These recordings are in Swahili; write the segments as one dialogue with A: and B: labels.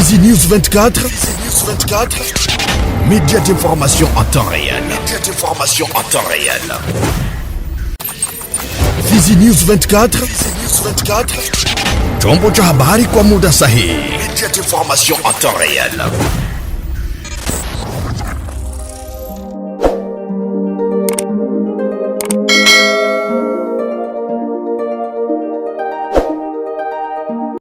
A: Fizi News 24. Fizi News 24. Média d'information en temps réel. Média d'information en temps réel. Fizi News 24. Fizi News 24. Chombo cha habari kwa muda sahihi. Média d'information en temps réel.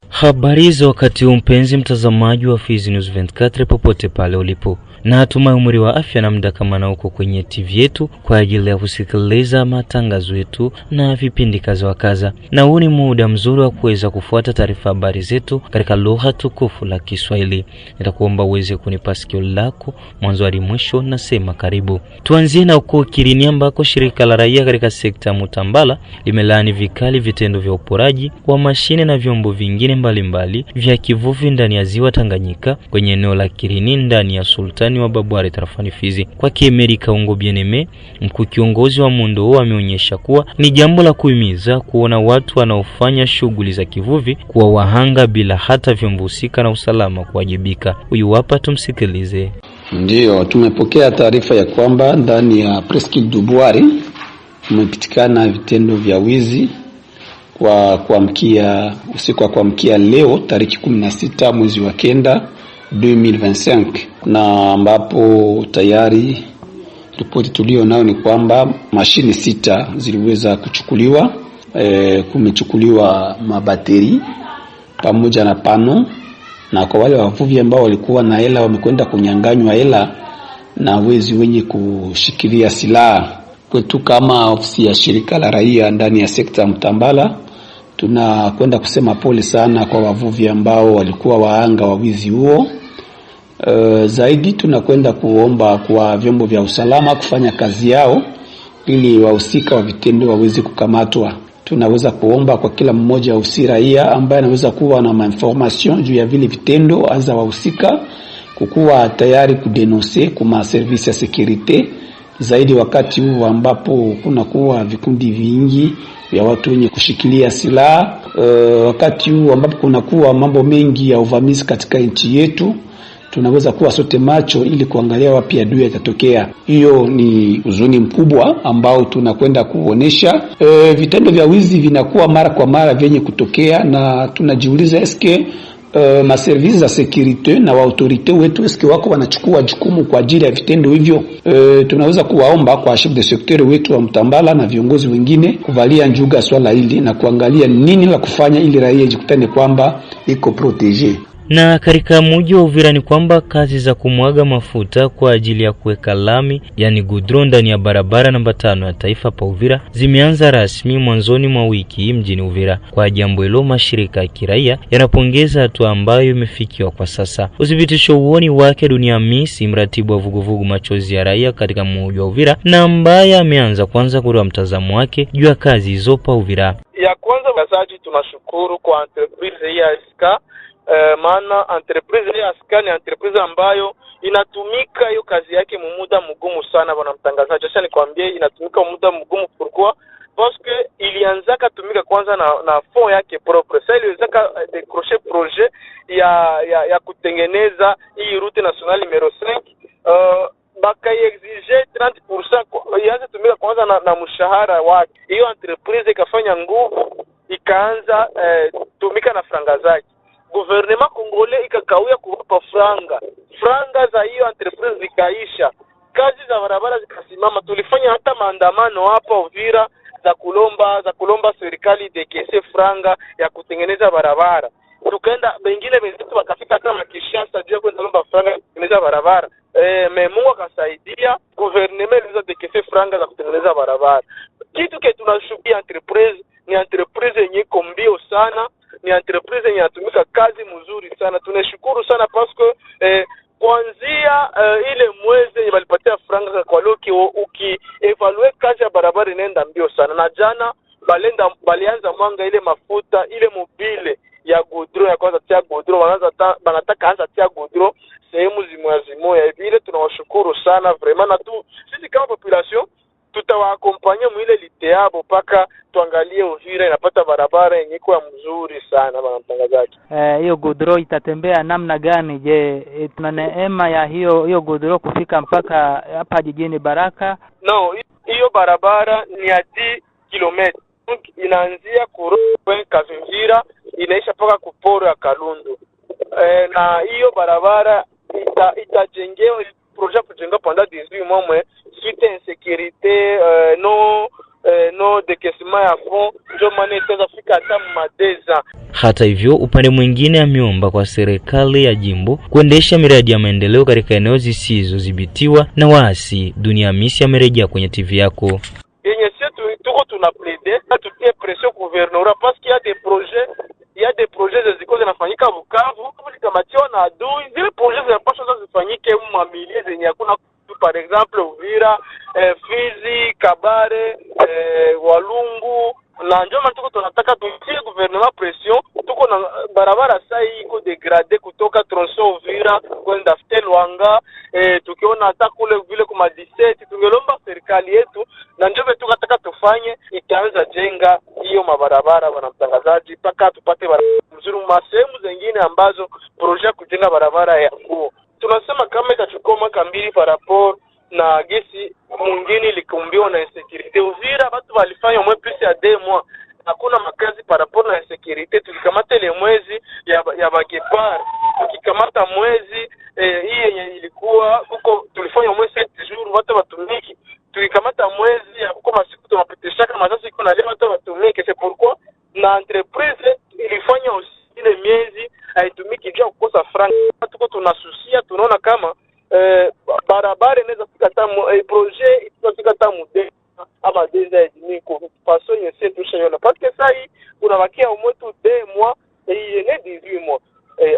B: Habari za wakati huu mpenzi mtazamaji wa Fizi News 24 popote pale ulipo. Na hatumai umri wa afya na muda kama na uko kwenye TV yetu kwa ajili ya kusikiliza matangazo yetu na vipindi kaza wa kaza. Na huu ni muda mzuri wa kuweza kufuata taarifa habari zetu katika lugha tukufu la Kiswahili. Nitakuomba uweze kunipa sikio lako mwanzo hadi mwisho, nasema karibu. Tuanzie na uko Kirini ambako shirika la raia katika sekta Mutambala limelaani vikali vitendo vya uporaji wa mashine na vyombo vingine mbalimbali vya kivuvi ndani ya ziwa Tanganyika kwenye eneo la Kirini ndani ya sultani wa Babware tarafani Fizi. Kwa Kemeri Kaungo Bieneme, mkuu kiongozi wa muundo huo, ameonyesha kuwa ni jambo la kuhimiza kuona watu wanaofanya shughuli za kivuvi kuwa wahanga bila hata vyombo husika na usalama kuwajibika. Huyu hapa, tumsikilize.
C: Ndio, tumepokea taarifa ya kwamba ndani ya Presqu'île du Babware umepitikana vitendo vya wizi usiku wa kuamkia leo tariki 16 mwezi wa kenda 2025, na ambapo tayari ripoti tulio nao ni kwamba mashine 6 ziliweza kuchukuliwa. Kumechukuliwa mabateri pamoja na pano, na kwa wale wavuvi ambao walikuwa na hela wamekwenda kunyanganywa hela na wezi wenye kushikilia silaha. Kwetu kama ofisi ya shirika la raia ndani ya sekta Mutambala, tunakwenda kusema pole sana kwa wavuvi ambao walikuwa waanga wa wizi huo. Zaidi tunakwenda kuomba kwa vyombo vya usalama kufanya kazi yao ili wahusika wa vitendo waweze kukamatwa. Tunaweza kuomba kwa kila mmoja wa raia ambaye anaweza kuwa na information juu ya vile vitendo, anza wahusika kukuwa tayari kudenoncer kwa service ya securite, zaidi wakati huu ambapo kuna kuwa vikundi vingi vya watu wenye kushikilia silaha, wakati huu ambapo kuna kuwa mambo mengi ya uvamizi katika nchi yetu. Tunaweza kuwa sote macho ili kuangalia wapi adui yatatokea. Hiyo ni huzuni mkubwa ambao tunakwenda kuonesha. Vitendo vya wizi vinakuwa mara kwa mara vyenye kutokea, na tunajiuliza eske maservices za securite na autorite wetu eske wako wanachukua jukumu kwa ajili ya vitendo hivyo. Tunaweza kuwaomba kwa chef de secteur wetu wa Mutambala na viongozi wengine kuvalia njuga swala hili na kuangalia nini la kufanya ili raia jikutane kwamba iko protege.
B: Na katika mji wa Uvira ni kwamba kazi za kumwaga mafuta kwa ajili ya kuweka lami yani goudron ndani ya barabara namba 5 ya taifa pa Uvira zimeanza rasmi mwanzoni mwa wiki mjini Uvira. Kwa jambo hilo, mashirika ya kiraia yanapongeza hatua ambayo imefikiwa kwa sasa. Udhibitisho uoni wake Dunia Misi, mratibu wa vuguvugu Machozi ya Raia katika mji wa Uvira, na ambaye ameanza kwanza kutoa mtazamo wake juu ya kazi hizo pa Uvira.
D: Ya kwanza wazaji, tunashukuru kwa entreprise ya SK. Maana entreprise ya SK ni entreprise ambayo inatumika hiyo kazi yake muda mgumu sana bwana mtangazaji. Acha nikwambie inatumika muda mgumu pourquoi? Parce que ilianza kutumika kwanza na fond yake propre. Sasa iliweza décrocher projet ya kutengeneza hii route nationale numero 5. Baka exige 30% ianze tumika kwanza na mshahara wake. Hiyo entreprise ikafanya nguvu, ikaanza tumika na franga zake. Gouvernement congolais ikakawia kuwapa franga za hiyo entreprise zikaisha, kazi za barabara zikasimama. Tulifanya hata maandamano hapa Uvira za kulomba serikali dekese franga ya kutengeneza barabara. Tukaenda wengine wenzetu wakafika kama Kinshasa juu kwenda lomba franga ya kutengeneza barabara. Mungu akasaidia, gouvernement iliweza dekese franga za kutengeneza barabara. Kitu kile tunashuhudia entreprise ni entreprise yenye kombio sana, ni entreprise yenye inatumika kazi mzuri sana. Tunashukuru sana parce que kuanzia ile mwezi yenye walipatia franga kwa loki, ukievaluate kazi ya barabara inaenda mbio sana. Na jana balianza mwanga ile mafuta ile mobile ya goudron ya kwanza tia goudron, banataka anza tia goudron sehemu zimoya hivi. Ile tunawashukuru sana vraiment, na tu sisi kama population tutawaakompanya mwile litea yabo paka tuangalie Uvira inapata barabara yenye kwa mzuri sana bwana mtangazaji.
E: Hiyo godoro itatembea namna gani? Je, tuna neema ya hiyo godoro kufika mpaka hapa jijini Baraka?
D: No, hiyo barabara ni ya 10 km. Inaanzia kwenye Kavimvira inaisha paka kuporo ya Kalundu. Na hiyo barabara itajengewa projet kujenga pendant 18 mois suite insécurité no décaissement ya fond ndio maana itaweza fika hata madeza.
B: Hata hivyo, upande mwingine ameomba kwa serikali ya jimbo kuendesha miradi ya maendeleo katika eneo zisizodhibitiwa na waasi. Dunia Misi amerejea kwenye TV yako.
D: Yenye sisi tuko tuna plaider tutie pression gouvernement parce qu'il y a des projets ziko zinafanyika Bukavu kulikamatiwa na adui. Zile projets zinapaswa zifanyike mamilie zenye hakuna, par exemple Uvira, Fizi, Kabare, Walungu, na njoo tuko tunataka tutie gouvernement pression. Tuko na barabara sasa iko degrade kutoka tronçon Uvira kwenda Lwanga, tukiona hata kule vile kuma 17 tungelomba serikali yetu na njoo tunataka tufanye itaanza jenga hiyo mabarabara bwana mtangazaji paka tupate barabara mzuri masehemu zingine ambazo projet kujenga barabara ya huo. Tunasema kama itachukua mwaka 2 par rapport na gesi mwingine likumbiwa na insecurity. Uvira watu walifanya mwe plus ya 2 mois hakuna makazi par rapport na insecurity. Tukikamata ile mwezi ya Bagepar, tukikamata mwezi hii yenye ilikuwa huko tulifanya mwezi 7 jours watu watumiki. Tukikamata mwezi ya huko masiku tunapitisha kama sasa iko na leo watu watumiki. C'est pourquoi na entreprise ilifanya ile miezi haitumiki juu kukosa franc. Tuko tunasusia tunaona kama barabara inaweza fika tamu projet itafika tamu ama déjà ni kwa façon yenye tushaiona parce que ça hii unabakia umoto 2 mois et ne 18 mois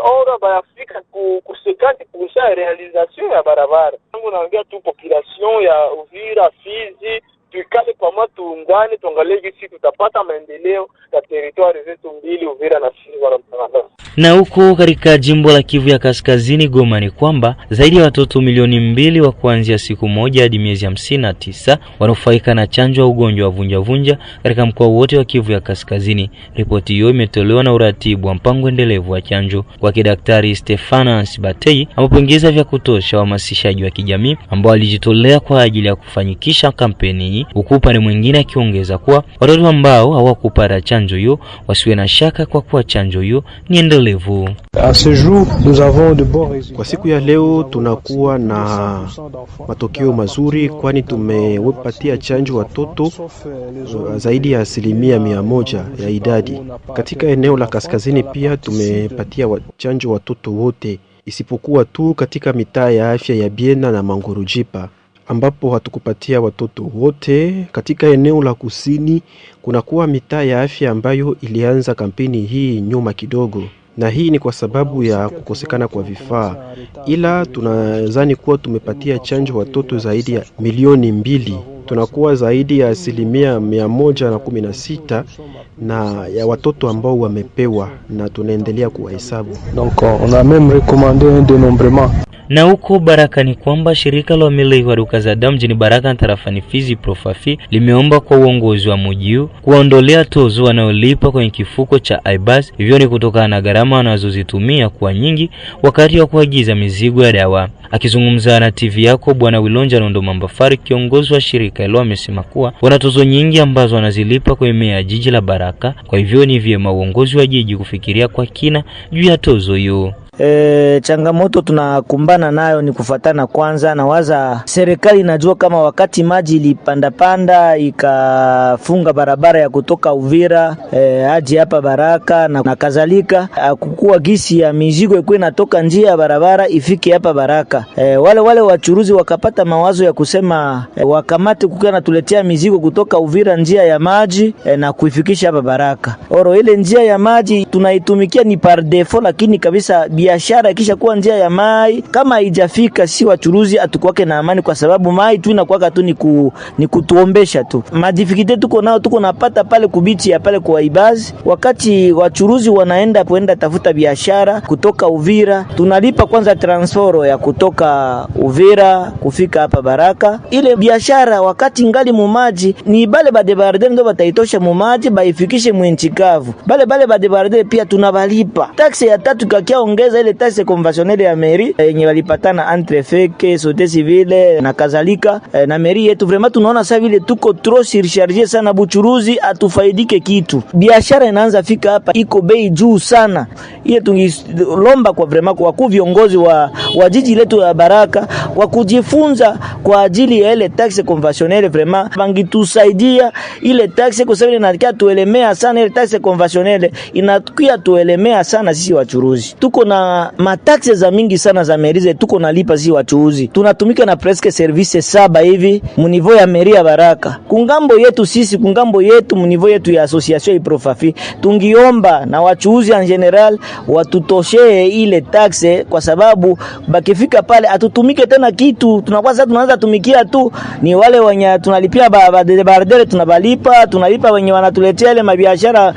D: ora bayafika ku 50% ya realisation ya barabara. Tangu naongea tu population ya Uvira, Fizi tuikale pamoja, tuungane, tuangalie jinsi tutapata maendeleo ya territoire zetu mbili Uvira na Fizi wala mtangazaji.
B: Na huko katika jimbo la Kivu ya Kaskazini Goma ni kwamba zaidi ya watoto milioni 2 wa kuanzia siku moja hadi miezi 59 wanufaika na chanjo ya ugonjwa wa vunja katika mkoa wote wa Kivu ya Kaskazini. Ripoti hiyo imetolewa na uratibu wa mpango endelevu wa chanjo kwa Daktari Stephane Batei, amepongeza vya kutosha wahamasishaji wa kijamii ambao walijitolea kwa ajili ya kufanyikisha kampeni hii, huku upande mwingine akiongeza kuwa watoto ambao hawakupata chanjo hiyo wasiwe na shaka kwa kuwa chanjo hiyo ni endelevu.
F: Kwa siku ya leo tunakuwa na matokeo mazuri, kwani tumewapatia chanjo watoto zaidi ya 100% ya idadi. Katika eneo la kaskazini pia tumepatia chanjo watoto wote, isipokuwa tu katika mitaa ya afya ya Biena na Mangurujipa ambapo hatukupatia watoto wote. Katika eneo la kusini kunakuwa mitaa ya afya ambayo ilianza kampeni hii nyuma kidogo, na hii ni kwa sababu ya kukosekana kwa vifaa, ila tunadhani kuwa tumepatia chanjo watoto zaidi ya milioni 2. Tunakuwa zaidi ya 116 na ya watoto ambao wamepewa, na tunaendelea kuwahesabu.
G: Donc on a même recommandé un dénombrement.
B: Na huko Baraka ni kwamba shirika la wamiliki wa duka za damu mjini Baraka tarafani Fizi Profafi limeomba kwa uongozi wa mji kuondolea tozo wanaolipa kwenye kifuko cha Aibas. Hivyo ni kutokana na gharama wanazozitumia kwa nyingi wakati wa kuagiza mizigo ya dawa. Akizungumza na TV yako, Bwana Wilonja Nondo Mambafari, kiongozi wa shirika hilo, amesema kuwa wana tozo nyingi ambazo wanazilipa kwa meya ya jiji la Baraka. Kwa hivyo ni vyema uongozi wa jiji kufikiria kwa kina juu ya tozo hiyo.
H: Changamoto tunakumbana nayo ni kufatana. Kwanza na waza serikali inajua kama wakati maji ilipanda ikafunga barabara ya kutoka Uvira hadi hapa Baraka na kadhalika, kukua gisi ya mizigo ikuwe inatoka njia ya barabara ifike hapa Baraka. Wale wachuruzi wakapata mawazo ya kusema wakamate kukia na tuletea mizigo kutoka Uvira njia ya maji na kuifikisha hapa Baraka. Oro ile njia ya maji tunaitumikia ni par default, lakini kabisa biashara kisha kuwa njia ya mai, kama haijafika si wachuruzi atukwake na amani, kwa sababu mai tu inakuwa tu ni kutuombesha tu. Madifikite tuko nao, tuko napata pale kubichi ya pale kwa Ibazi, wakati wachuruzi wanaenda tafuta biashara kutoka Uvira, tunalipa kwanza transforo ya kutoka Uvira kufika hapa Baraka. Ile biashara wakati ngali mumaji ni bale badebardere ndo bataitosha mumaji baifikishe mwinchikavu. Bale badebardere pia tunabalipa taksi ya 3 kakia ongeza ile taksi conventionnelle ya mairie yenye walipatana entre feke société civile na kadhalika na mairie yetu. Vraiment tunaona sasa vile tuko trop surchargé sana, buchuruzi atufaidike kitu. Biashara inaanza fika hapa iko bei juu sana. Ile tungilomba kwa vraiment kwa viongozi wa jiji letu la Baraka wakujifunza kwa ajili ya ile taxe conventionnelle, vraiment bangitusaidia ile taxe kwa sababu inakia tuelemea sana. Ile taxe conventionnelle inakia tuelemea sana sisi wachuruzi. Tuko na mataxe za mingi sana za mairie, tuko nalipa sisi wachuruzi. Tunatumika na presque service 7 hivi mu niveau ya mairie ya Baraka. Kungambo yetu sisi, kungambo yetu mu niveau yetu ya association ya Profafi, tungiomba na wachuuzi en general watutoshe ile taxe, kwa sababu bakifika pale atutumike tena kitu. Tunakuwa sasa tunaanza tumikia tu ni wale wenye tunalipia badebardere, tunalipa wenye wanatuletea ile mabiashara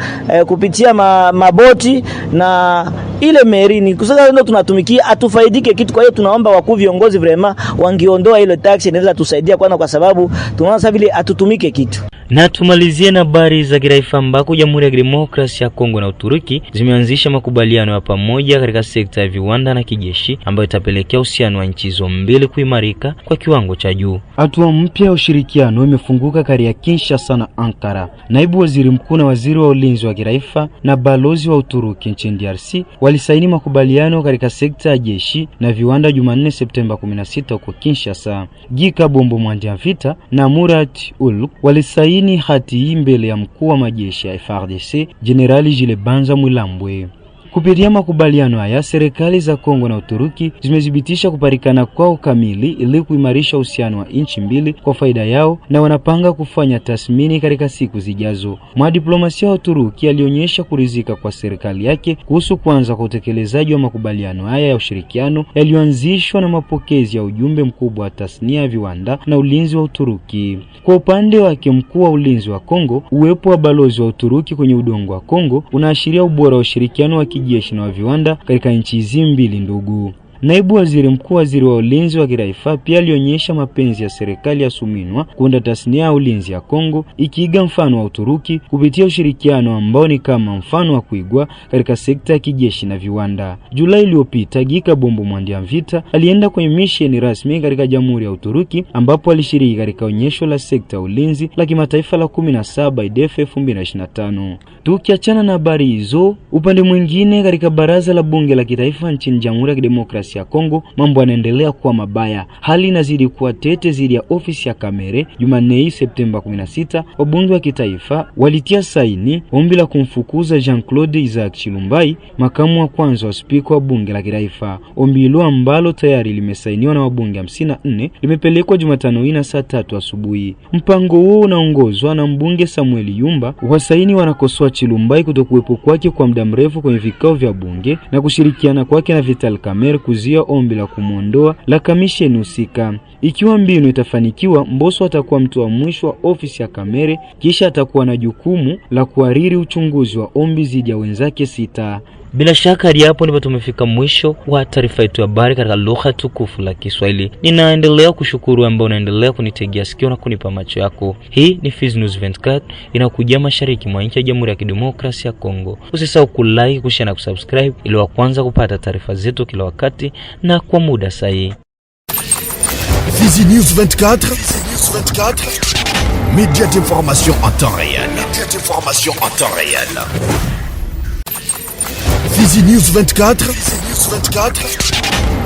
H: kupitia maboti na ile merini. Kusasa ndio tunatumikia atufaidike kitu. Kwa hiyo tunaomba wakuu viongozi vraiment wangiondoa ile tax, inaweza tusaidia kwa sababu tunaona sasa vile atutumike kitu.
B: Na tumalizie na habari za kitaifa ambako Jamhuri ya Kidemokrasia ya Kongo na Uturuki zimeanzisha makubaliano ya pamoja katika sekta ya viwanda na kijeshi ambayo itapelekea uhusiano wa nchi hizo mbili kuimarika kwa kiwango cha juu.
I: Hatua mpya ya ushirikiano imefunguka kati ya Kinshasa na Ankara. Naibu waziri mkuu na waziri wa ulinzi wa kitaifa na balozi wa Uturuki nchini DRC walisaini makubaliano katika sekta ya jeshi na viwanda Jumanne Septemba 16 huko Kinshasa. Gika Bombo Mwandiamvita na Murat Uluk walisaini hati hii mbele ya mkuu wa majeshi ya FARDC Generali Jilebanza Mwilambwe. Kupitia makubaliano haya, serikali za Kongo na Uturuki zimethibitisha kupatikana kwao kamili ili kuimarisha uhusiano wa nchi mbili kwa faida yao, na wanapanga kufanya tathmini katika siku zijazo. Mwadiplomasia wa Uturuki alionyesha kuridhika kwa serikali yake kuhusu kuanza kwa utekelezaji wa makubaliano haya ya ushirikiano yaliyoanzishwa na mapokezi ya ujumbe mkubwa wa tasnia ya viwanda na ulinzi wa Uturuki. Kwa upande wake, mkuu wa ulinzi wa Kongo, uwepo wa balozi wa Uturuki kwenye udongo wa Kongo unaashiria ubora wa ushirikiano wa kijeshi na wa viwanda katika nchi hizi mbili ndugu. Naibu waziri mkuu, waziri wa ulinzi wa kitaifa, pia alionyesha mapenzi ya serikali ya Suminwa kuunda tasnia ya ulinzi ya Kongo ikiiga mfano wa Uturuki kupitia ushirikiano ambao ni kama mfano wa kuigwa katika sekta ya kijeshi na viwanda. Julai iliyopita, Gika Bombo Mwandiamvita alienda kwenye misheni rasmi katika Jamhuri ya Uturuki ambapo alishiriki katika onyesho la sekta ya ulinzi la kimataifa la 17 IDF 2025. Tukiachana na habari hizo, upande mwingine katika baraza la bunge la kitaifa nchini Jamhuri ya Kidemokrasia ya Kongo mambo yanaendelea kuwa mabaya. Hali inazidi kuwa tete zidi ya ofisi ya Kamere. Jumanne Septemba 16, wabunge wa kitaifa walitia saini ombi la kumfukuza Jean-Claude Isaac Chilumbai, makamu wa kwanza wa spika wa bunge la kitaifa. Ombi hilo ambalo tayari limesainiwa na wabunge 54 limepelekwa Jumatano hii saa 3 asubuhi. Mpango huo unaongozwa na mbunge Samuel Yumba. Wasaini wanakosoa Chilumbai kutokuwepo kwake kwa muda mrefu kwenye vikao vya bunge na kushirikiana kwake na Vital Kamerhe kuzia ombi la kumuondoa la kamisheni husika. Ikiwa mbinu itafanikiwa, Mbosso atakuwa mtu wa mwisho wa ofisi ya Kamerhe, kisha atakuwa na jukumu la kuhariri uchunguzi wa ombi zidi ya wenzake 6.
B: Bila shaka hadi hapo ndipo tumefika mwisho wa taarifa yetu ya habari katika lugha tukufu la Kiswahili. Ninaendelea kushukuru ambao unaendelea kunitegea sikio na kunipa macho yako. Hii ni Fizi News 24 inakujia mashariki mwa nchi ya Jamhuri ya Kidemokrasia ya Kongo. Usisahau kulike, kushare na kusubscribe ili wa kwanza kupata taarifa zetu kila wakati na kwa muda sahihi.
A: Fizi News 24, média d'information en temps réel. Fizi News 24,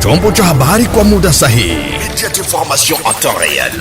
A: chombo cha habari kwa muda sahihi. Média d'information en temps réel.